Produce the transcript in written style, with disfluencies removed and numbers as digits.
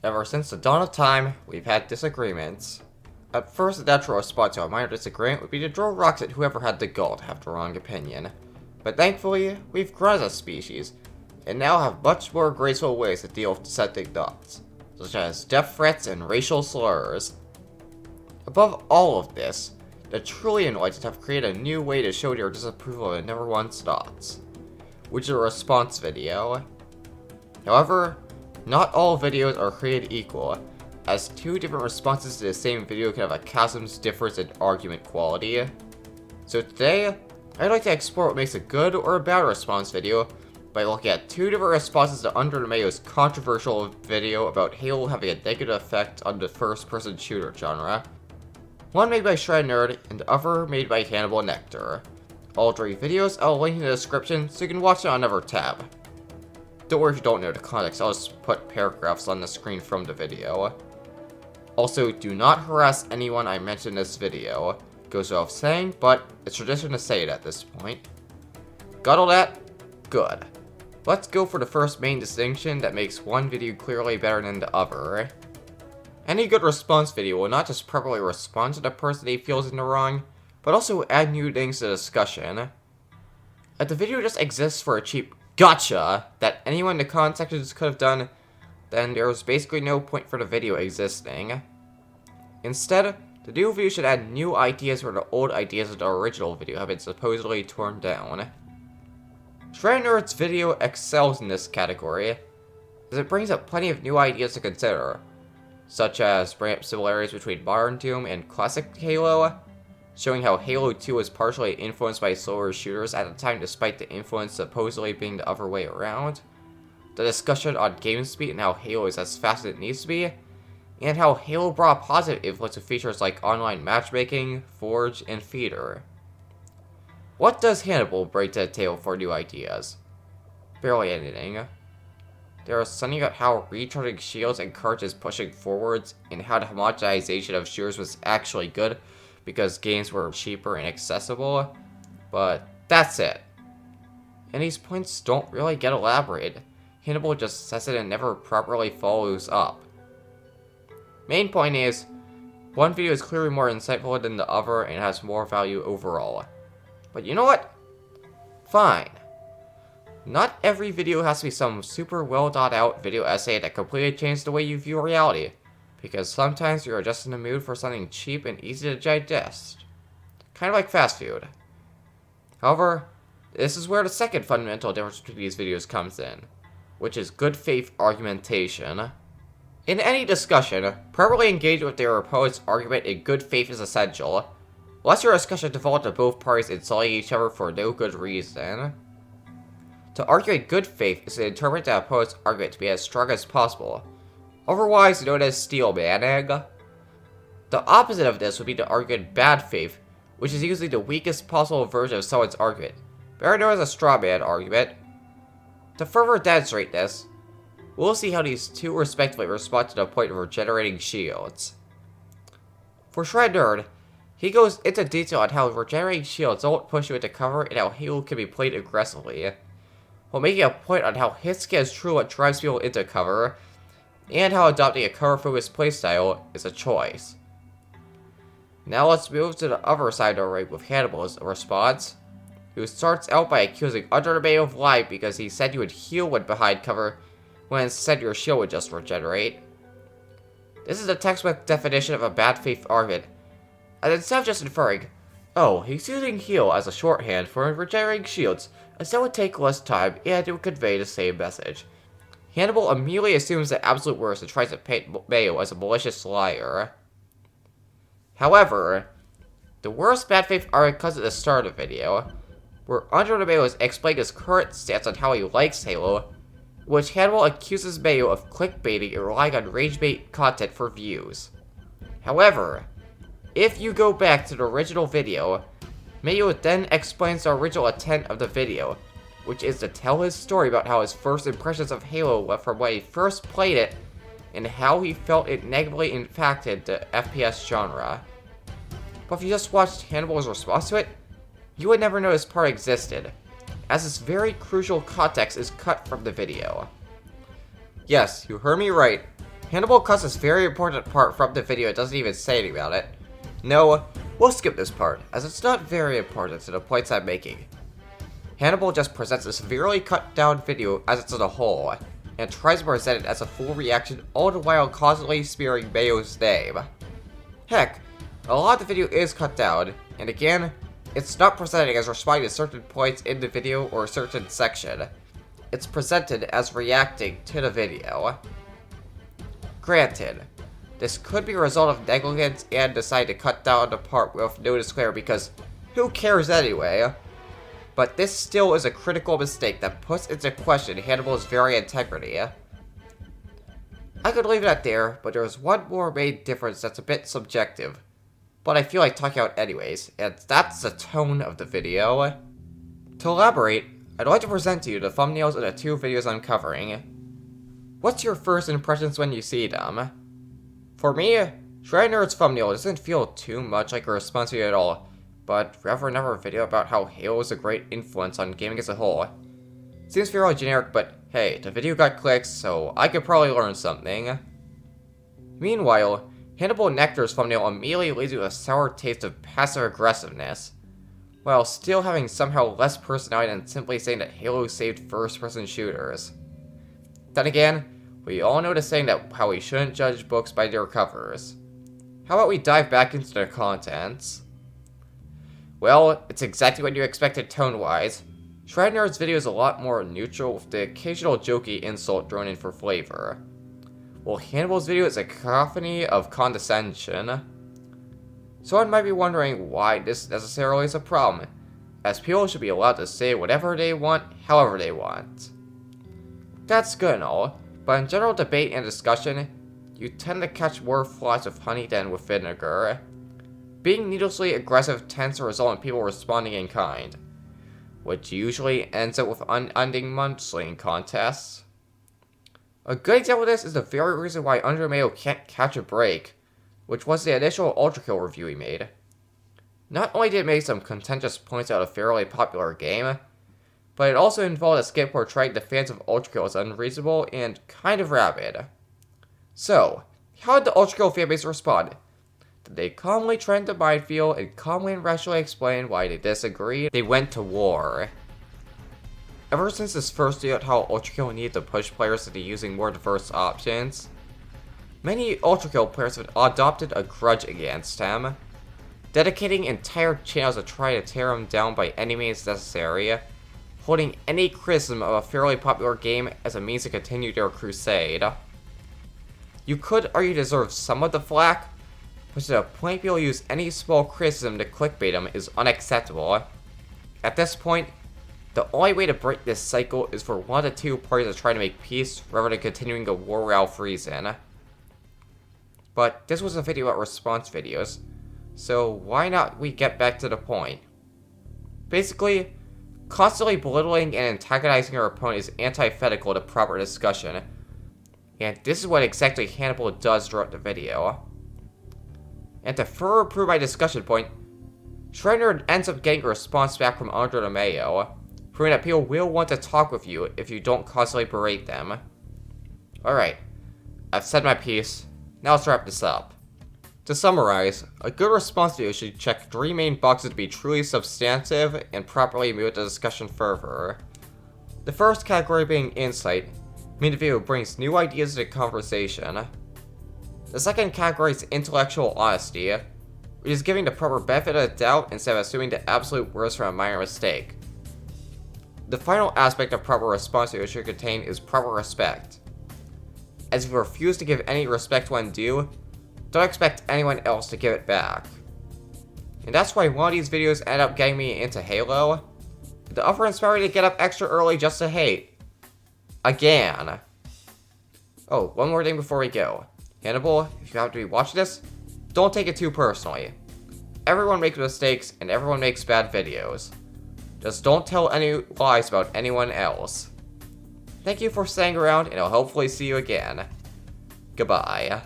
Ever since the dawn of time, we've had disagreements. At first, the natural response to a minor disagreement would be to throw rocks at whoever had the gall to have the wrong opinion. But thankfully, we've grown as a species, and now have much more graceful ways to deal with dissenting thoughts, such as death threats and racial slurs. Above all of this, the truly enlightened have created a new way to show their disapproval of the number one's thoughts, which is a response video. However, not all videos are created equal, as two different responses to the same video can have a chasm's difference in argument quality. So today, I'd like to explore what makes a good or a bad response video by looking at two different responses to Under the Mayo's controversial video about Halo having a negative effect on the first-person shooter genre. One made by Shred Nerd, and the other made by Hannibal Nectar. All three videos I'll link in the description so you can watch it on another tab. Don't worry if you don't know the context, I'll just put paragraphs on the screen from the video. Also, do not harass anyone I mention in this video. Goes without saying, but it's tradition to say it at this point. Got all that? Good. Let's go for the first main distinction that makes one video clearly better than the other. Any good response video will not just properly respond to the person he feels in the wrong, but also add new things to the discussion. If the video just exists for a cheap gotcha that anyone in the comment sections could have done, then there's basically no point for the video existing. Instead, the new video should add new ideas where the old ideas of the original video have been supposedly torn down. Shred Nerd's video excels in this category, as it brings up plenty of new ideas to consider, such as bringing up similarities between modern Doom and classic Halo, showing how Halo 2 was partially influenced by slower shooters at the time despite the influence supposedly being the other way around, the discussion on game speed and how Halo is as fast as it needs to be, and how Halo brought a positive influence with features like online matchmaking, Forge, and Feeder. What does Hannibal bring to the table for new ideas? Barely anything. There is something about how recharging shields encourages pushing forwards, and how the homogenization of shooters was actually good because games were cheaper and accessible, but that's it. And these points don't really get elaborated. Hannibal just says it and never properly follows up. Main point is, one video is clearly more insightful than the other and has more value overall. But you know what? Fine. Not every video has to be some super well thought out video essay that completely changes the way you view reality, because sometimes you are just in the mood for something cheap and easy to digest. Kind of like fast food. However, this is where the second fundamental difference between these videos comes in, which is good faith argumentation. In any discussion, properly engage with their opponent's argument in good faith is essential, unless your discussion devolves to both parties insulting each other for no good reason. To argue in good faith is to interpret the opponent's argument to be as strong as possible, otherwise known as steel manning. The opposite of this would be to argue in bad faith, which is usually the weakest possible version of someone's argument, better known as a straw man argument. To further demonstrate this, we'll see how these two respectively respond to the point of regenerating shields. For Shred Nerd, he goes into detail on how regenerating shields don't push you into cover and how Halo can be played aggressively, while making a point on how hit scan is truly what drives people into cover, and how adopting a cover-focused playstyle is a choice. Now let's move to the other side of the ring with Hannibal's response, who starts out by accusing Under the Mayo of lying because he said you would heal when behind cover, when instead your shield would just regenerate. This is a textbook definition of a bad faith argument, and instead of just inferring, oh, he's using heal as a shorthand for regenerating shields, as that would take less time and it would convey the same message, Hannibal immediately assumes the absolute worst and tries to paint Mayo as a malicious liar. However, the worst bad faith argument comes at the start of the video, where Under the Mayo is explaining his current stance on how he likes Halo, which Hannibal accuses Mayo of clickbaiting and relying on rage bait content for views. However, if you go back to the original video, Mayo then explains the original intent of the video, which is to tell his story about how his first impressions of Halo were from when he first played it, and how he felt it negatively impacted the FPS genre. But if you just watched Hannibal's response to it, you would never know this part existed, as this very crucial context is cut from the video. Yes, you heard me right. Hannibal cuts this very important part from the video. It doesn't even say anything about it. No, we'll skip this part, as it's not very important to the points I'm making. Hannibal just presents a severely cut down video as it's a whole, and tries to present it as a full reaction, all the while constantly smearing Mayo's name. Heck, a lot of the video is cut down, and again, it's not presented as responding to certain points in the video or a certain section. It's presented as reacting to the video. Granted, this could be a result of negligence and decide to cut down the part with no disclaimer because who cares anyway? But this still is a critical mistake that puts into question Hannibal's very integrity. I could leave it there, but there's one more main difference that's a bit subjective. But I feel like talking out anyways, and that's the tone of the video. To elaborate, I'd like to present to you the thumbnails of the two videos I'm covering. What's your first impressions when you see them? For me, Nerd's thumbnail doesn't feel too much like a response video at all, but rather another video about how Halo is a great influence on gaming as a whole. Seems fairly generic, but hey, the video got clicks, so I could probably learn something. Meanwhile, Hannibal Nectar's thumbnail immediately leaves you with a sour taste of passive aggressiveness, while still having somehow less personality than simply saying that Halo saved first-person shooters. Then again, we all know the saying that how we shouldn't judge books by their covers. How about we dive back into the contents? Well, it's exactly what you expected tone-wise. Nerd's video is a lot more neutral with the occasional jokey insult thrown in for flavor. While Hannibal's video is a cacophony of condescension. Someone might be wondering why this necessarily is a problem, as people should be allowed to say whatever they want, however they want. That's good and all, but in general debate and discussion, you tend to catch more flies with honey than with vinegar. Being needlessly aggressive tends to result in people responding in kind, which usually ends up with unending mudslinging contests. A good example of this is the very reason why Under the Mayo can't catch a break, which was the initial Ultra Kill review he made. Not only did it make some contentious points out of a fairly popular game, but it also involved a skit portraying the fans of Ultra Kill as unreasonable and kind of rabid. So, how did the Ultra Kill fanbase respond? Did they calmly trend the minefield and calmly and rationally explain why they disagreed? They went to war. Ever since this first video at how Ultra Kill needed to push players into using more diverse options, many Ultra Kill players have adopted a grudge against him, dedicating entire channels to try to tear him down by any means necessary, holding any criticism of a fairly popular game as a means to continue their crusade. You could argue he deserves some of the flack, but to the point people use any small criticism to clickbait him is unacceptable. At this point, the only way to break this cycle is for one of the two parties to try to make peace rather than continuing a war without reason. But this was a video about response videos, so why not we get back to the point? Basically, constantly belittling and antagonizing your opponent is antithetical to proper discussion, and this is what exactly Hannibal does throughout the video. And to further prove my discussion point, Nerd ends up getting a response back from Under the Mayo, proving that people will want to talk with you if you don't constantly berate them. Alright, I've said my piece, now let's wrap this up. To summarize, a good response video should check 3 main boxes to be truly substantive and properly move the discussion further. The first category being insight, meaning the video brings new ideas to the conversation. The second category is intellectual honesty, which is giving the proper benefit of the doubt instead of assuming the absolute worst from a minor mistake. The final aspect of proper response video should contain is proper respect. As if you refuse to give any respect when due, don't expect anyone else to give it back. And that's why one of these videos ended up getting me into Halo. The offer inspired me to get up extra early just to hate. Again. Oh, one more thing before we go. Hannibal, if you happen to be watching this, don't take it too personally. Everyone makes mistakes and everyone makes bad videos. Just don't tell any lies about anyone else. Thank you for staying around and I'll hopefully see you again. Goodbye.